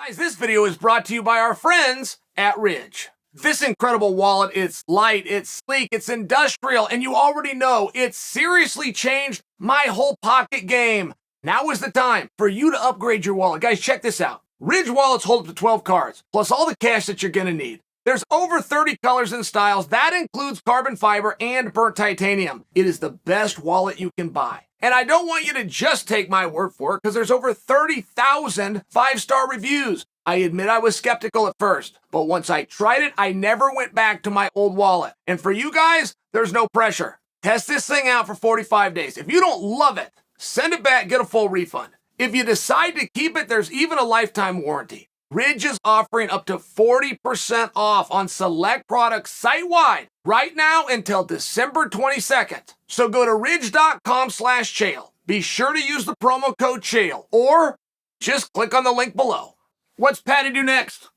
Guys, this video is brought to you by our friends at Ridge. This incredible wallet, it's light, it's sleek, it's industrial, and you already know it's seriously changed my whole pocket game. Now is the time for you to upgrade your wallet. Guys, check this out. Ridge wallets hold up to 12 cards, plus all the cash that you're gonna need. There's over 30 colors and styles. That includes carbon fiber and burnt titanium. It is the best wallet you can buy. And I don't want you to just take my word for it, because there's over 30,000 five-star reviews. I admit I was skeptical at first, but once I tried it, I never went back to my old wallet. And for you guys, there's no pressure. Test this thing out for 45 days. If you don't love it, send it back, get a full refund. If you decide to keep it, there's even a lifetime warranty. Ridge is offering up to 40% off on select products site-wide right now until December 22nd. So go to ridge.com/Chael. Be sure to use the promo code Chael, or just click on the link below. What's Paddy do next?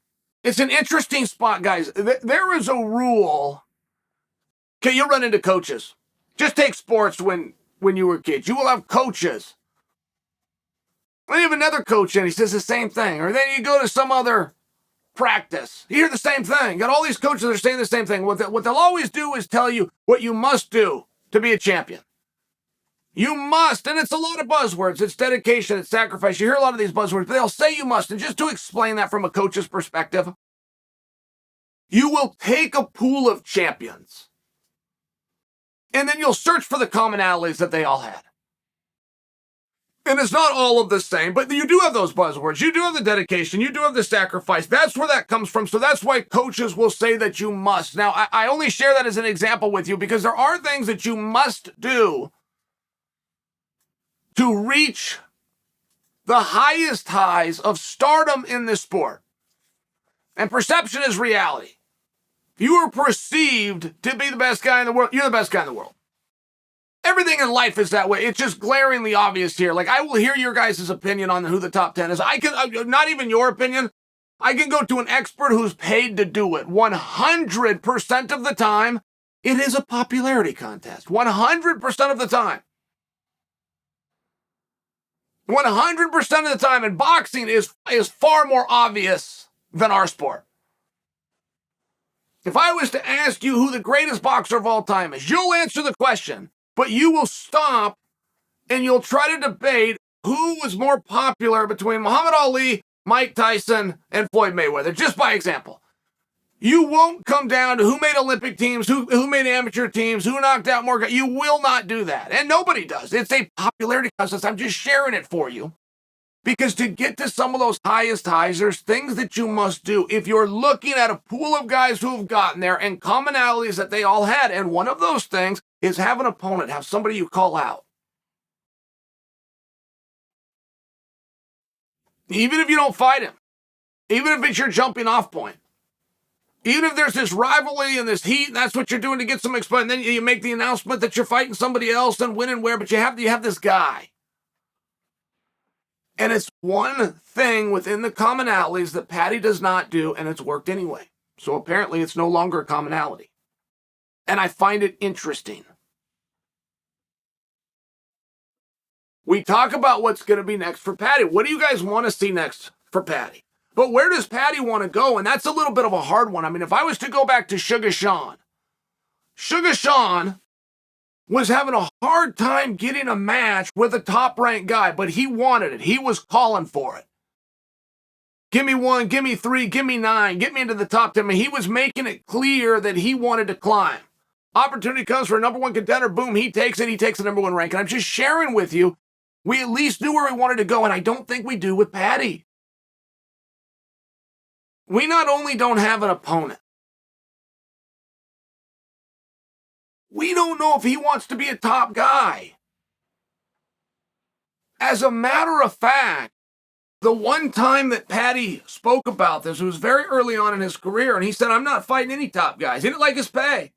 It's an interesting spot, guys. There is a rule. Okay, you'll run into coaches. Just take sports when you were kids. You will have coaches. Then you have another coach and he says the same thing. Or then you go to some other practice. You hear the same thing. Got all these coaches that are saying the same thing. What they'll always do is tell you what you must do to be a champion. You must, and it's a lot of buzzwords. It's dedication, it's sacrifice. You hear a lot of these buzzwords, but they'll say you must. And just to explain that from a coach's perspective, you will take a pool of champions, and then you'll search for the commonalities that they all had. And it's not all of the same, but you do have those buzzwords. You do have the dedication. You do have the sacrifice. That's where that comes from. So that's why coaches will say that you must. Now, I only share that as an example with you because there are things that you must do to reach the highest highs of stardom in this sport. And perception is reality. If you are perceived to be the best guy in the world, you're the best guy in the world. Everything in life is that way. It's just glaringly obvious here. Like, I will hear your guys' opinion on who the top 10 is. I can, not even your opinion. I can go to an expert who's paid to do it. 100% of the time, it is a popularity contest. 100% of the time. 100% of the time. And boxing is far more obvious than our sport. If I was to ask you who the greatest boxer of all time is, you'll answer the question. But you will stop and you'll try to debate who was more popular between Muhammad Ali, Mike Tyson, and Floyd Mayweather, just by example. You won't come down to who made Olympic teams, who made amateur teams, who knocked out more guys. You will not do that. And nobody does. It's a popularity contest. I'm just sharing it for you. Because to get to some of those highest highs, there's things that you must do. If you're looking at a pool of guys who have gotten there and commonalities that they all had, and one of those things is have an opponent, have somebody you call out. Even if you don't fight him, even if it's your jumping off point, even if there's this rivalry and this heat, and that's what you're doing to get some exposure, and then you make the announcement that you're fighting somebody else and when and where, but you have this guy. And it's one thing within the commonalities that Paddy does not do, and it's worked anyway. So apparently it's no longer a commonality. And I find it interesting. We talk about what's going to be next for Paddy. What do you guys want to see next for Paddy? But where does Paddy want to go? And that's a little bit of a hard one. I mean, if I was to go back to Sugar Sean was having a hard time getting a match with a top-ranked guy, but he wanted it. He was calling for it. Give me 1, give me 3, give me 9, get me into the top 10. I mean, he was making it clear that he wanted to climb. Opportunity comes for a number one contender. Boom, he takes it. He takes the number one rank. And I'm just sharing with you, we at least knew where we wanted to go, and I don't think we do with Paddy. We not only don't have an opponent, we don't know if he wants to be a top guy. As a matter of fact, the one time that Paddy spoke about this, it was very early on in his career, and he said, I'm not fighting any top guys. He didn't like his pay.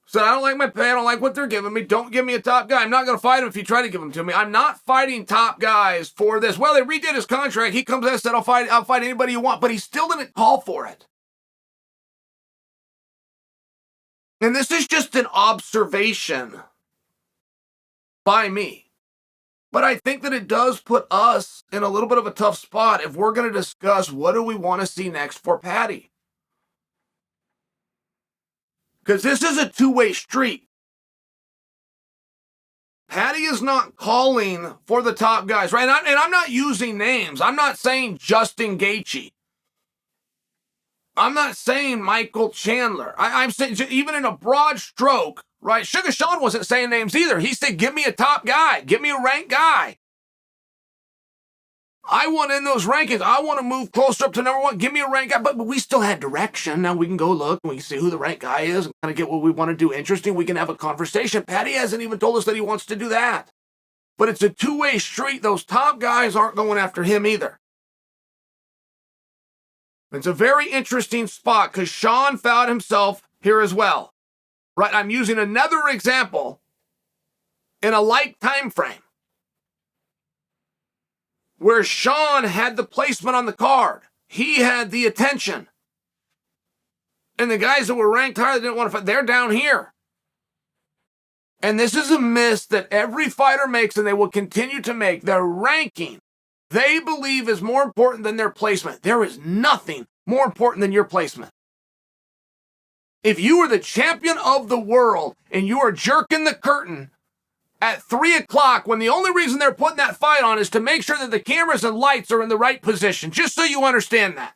He said, I don't like my pay. I don't like what they're giving me. Don't give me a top guy. I'm not going to fight him if you try to give him to me. I'm not fighting top guys for this. Well, they redid his contract. He comes out and said, I'll fight anybody you want, but he still didn't call for it. And this is just an observation by me. But I think that it does put us in a little bit of a tough spot if we're going to discuss what do we want to see next for Paddy. Because this is a two-way street. Paddy is not calling for the top guys, right? And I'm not using names. I'm not saying Justin Gaethje. I'm not saying Michael Chandler. I'm saying, even in a broad stroke, right? Sugar Sean wasn't saying names either. He said, give me a top guy. Give me a ranked guy. I want in those rankings. I want to move closer up to number one. Give me a ranked guy. But we still had direction. Now we can go look and we can see who the ranked guy is and kind of get what we want to do interesting. We can have a conversation. Paddy hasn't even told us that he wants to do that. But it's a two-way street. Those top guys aren't going after him either. It's a very interesting spot because Sean found himself here as well. Right? I'm using another example in a like time frame where Sean had the placement on the card. He had the attention. And the guys that were ranked higher that didn't want to fight, they're down here. And this is a miss that every fighter makes and they will continue to make. Their ranking, they believe, is more important than their placement. There is nothing more important than your placement. If you are the champion of the world and you are jerking the curtain at 3 o'clock when the only reason they're putting that fight on is to make sure that the cameras and lights are in the right position, just so you understand that.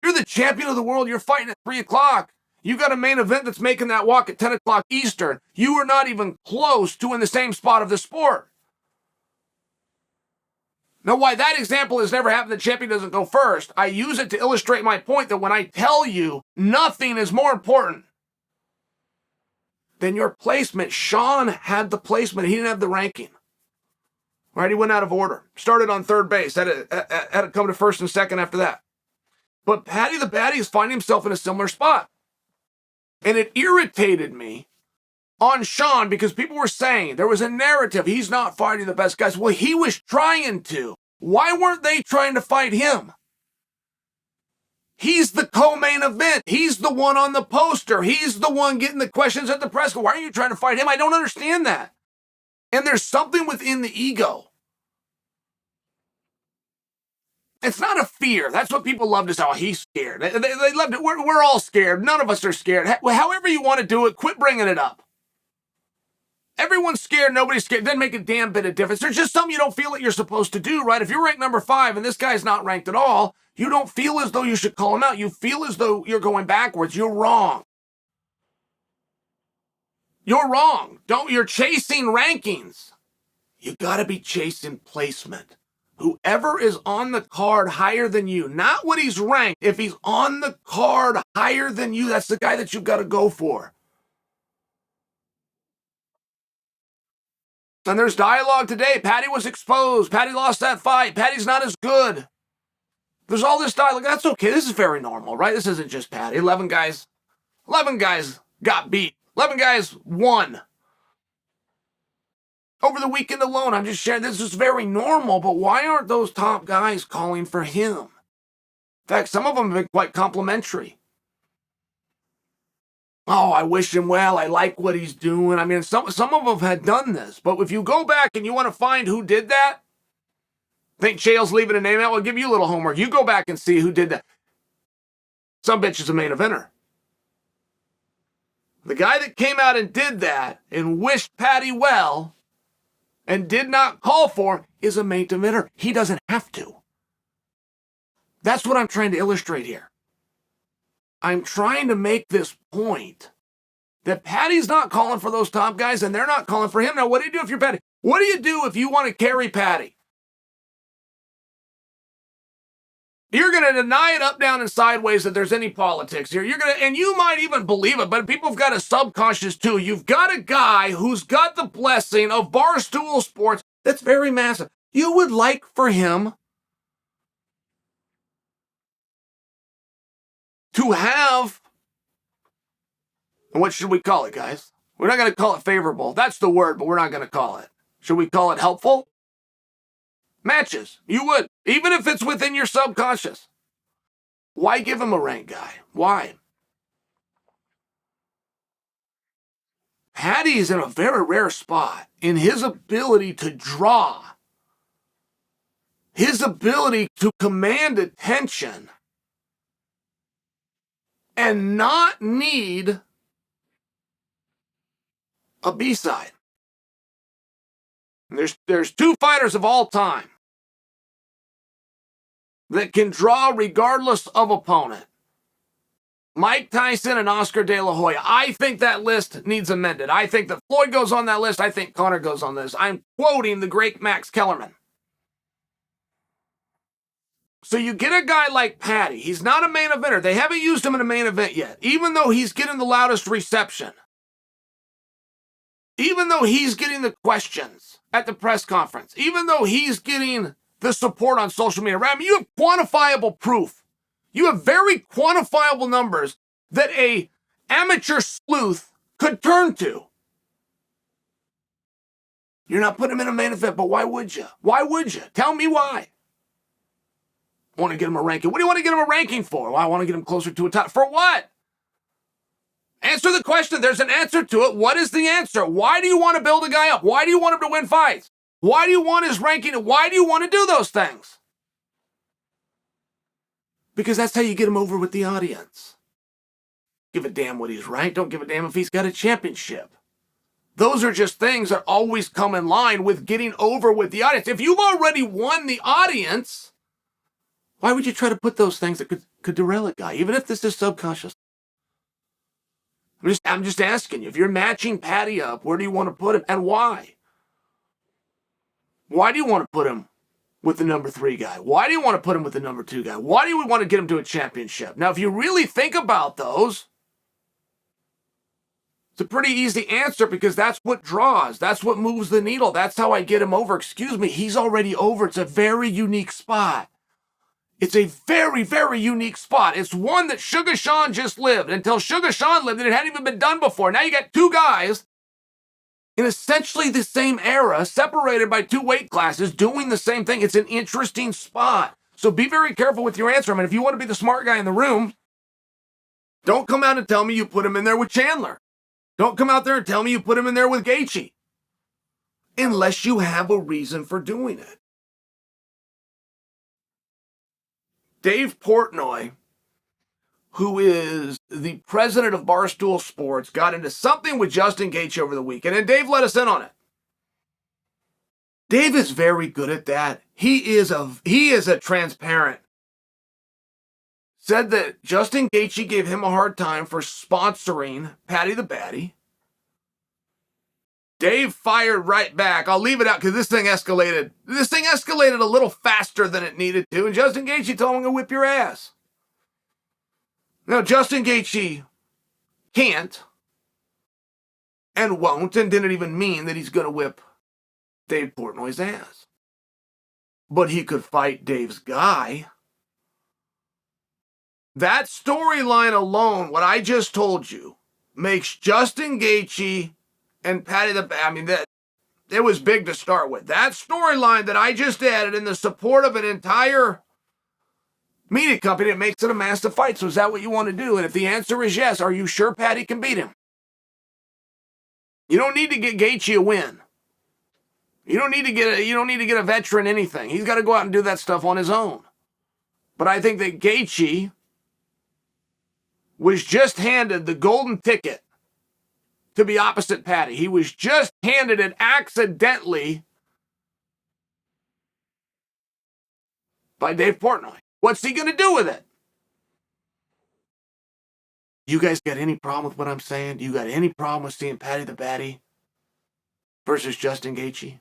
You're the champion of the world, you're fighting at 3 o'clock. You got a main event that's making that walk at 10 o'clock Eastern. You are not even close to in the same spot of the sport. Now, why that example has never happened, the champion doesn't go first, I use it to illustrate my point that when I tell you nothing is more important than your placement, Sean had the placement. He didn't have the ranking. Right? He went out of order. Started on third base. Had to come to first and second after that. But Paddy the Baddy is finding himself in a similar spot. And it irritated me on Sean because people were saying there was a narrative. He's not fighting the best guys. Well, he was trying to. Why weren't they trying to fight him? He's the co-main event. He's the one on the poster. He's the one getting the questions at the press. Why are you trying to fight him? I don't understand that. And there's something within the ego. It's not a fear. That's what people love to say. Oh, he's scared. They love it. We're all scared. None of us are scared. However you want to do it, quit bringing it up. Everyone's scared. Nobody's scared. It doesn't make a damn bit of difference. There's just something you don't feel that you're supposed to do, right? If you're ranked number 5 and this guy's not ranked at all, you don't feel as though you should call him out. You feel as though you're going backwards. You're wrong. You're wrong. You're chasing rankings. You got to be chasing placement. Whoever is on the card higher than you, not what he's ranked. If he's on the card higher than you, that's the guy that you've got to go for. And there's dialogue today. Paddy was exposed. Paddy lost that fight. Paddy's not as good. There's all this dialogue. That's okay. This is very normal, right? This isn't just Paddy. 11 guys got beat. 11 guys won. Over the weekend alone, I'm just sharing, this is very normal, but why aren't those top guys calling for him? In fact, some of them have been quite complimentary. Oh, I wish him well. I like what he's doing. I mean, some of them had done this, but if you go back and you want to find who did that, think Chael's leaving a name out? I'll give you a little homework. You go back and see who did that. Some bitch is a main eventer. The guy that came out and did that and wished Paddy well and did not call for is a main eventer. He doesn't have to. That's what I'm trying to illustrate here. I'm trying to make this point that Paddy's not calling for those top guys and they're not calling for him. Now, what do you do if you're Paddy? What do you do if you want to carry Paddy? You're going to deny it up, down, and sideways that there's any politics here. And you might even believe it, but people have got a subconscious too. You've got a guy who's got the blessing of Barstool Sports that's very massive. You would like for him to have, and what should we call it, guys? We're not going to call it favorable. That's the word, but we're not going to call it. Should we call it helpful? Matches. You would, even if it's within your subconscious. Why give him a ranked guy? Why? Paddy's in a very rare spot in his ability to draw, his ability to command attention, and not need a B-side. There's two fighters of all time that can draw regardless of opponent. Mike Tyson and Oscar De La Hoya. I think that list needs amended. I think that Floyd goes on that list. I think Conor goes on this. I'm quoting the great Max Kellerman. So you get a guy like Paddy. He's not a main eventer. They haven't used him in a main event yet, even though he's getting the loudest reception. Even though he's getting the questions at the press conference. Even though he's getting the support on social media. I mean, you have quantifiable proof. You have very quantifiable numbers that a amateur sleuth could turn to. You're not putting him in a main event, but why would you? Why would you? Tell me why. I want to get him a ranking. What do you want to get him a ranking for? Well, I want to get him closer to a top. For what? Answer the question. There's an answer to it. What is the answer? Why do you want to build a guy up? Why do you want him to win fights? Why do you want his ranking? Why do you want to do those things? Because that's how you get him over with the audience. Give a damn what he's ranked. Don't give a damn if he's got a championship. Those are just things that always come in line with getting over with the audience. If you've already won the audience, why would you try to put those things that could derail a guy, even if this is subconscious? I'm just asking you, if you're matching Paddy up, where do you want to put him and why? Why do you want to put him with the number 3 guy? Why do you want to put him with the number 2 guy? Why do we want to get him to a championship? Now, if you really think about those, it's a pretty easy answer because that's what draws. That's what moves the needle. That's how I get him over. Excuse me, he's already over. It's a very unique spot. It's a very, very unique spot. It's one that Sugar Sean just lived. Until Sugar Sean lived, it hadn't even been done before. Now you got 2 guys in essentially the same era, separated by 2 weight classes, doing the same thing. It's an interesting spot. So be very careful with your answer. I mean, if you want to be the smart guy in the room, don't come out and tell me you put him in there with Chandler. Don't come out there and tell me you put him in there with Gaethje. Unless you have a reason for doing it. Dave Portnoy, who is the president of Barstool Sports, got into something with Justin Gaethje over the weekend, and Dave let us in on it. Dave is very good at that. He is a transparent. Said that Justin Gaethje gave him a hard time for sponsoring Paddy the Baddy. Dave fired right back. I'll leave it out because this thing escalated. This thing escalated a little faster than it needed to, and Justin Gaethje told him to whip your ass. Now, Justin Gaethje can't and won't and didn't even mean that he's going to whip Dave Portnoy's ass. But he could fight Dave's guy. That storyline alone, what I just told you, makes Justin Gaethje and Paddy the Baddy, I mean, it was big to start with. That storyline that I just added in the support of an entire media company, it makes it a massive fight. So is that what you want to do? And if the answer is yes, are you sure Paddy can beat him? You don't need to get Gaethje a win. You don't need to get a veteran anything. He's got to go out and do that stuff on his own. But I think that Gaethje was just handed the golden ticket to be opposite Paddy. He was just handed it accidentally by Dave Portnoy. What's he going to do with it? You guys got any problem with what I'm saying? You got any problem with seeing Paddy the Baddy versus Justin Gaethje?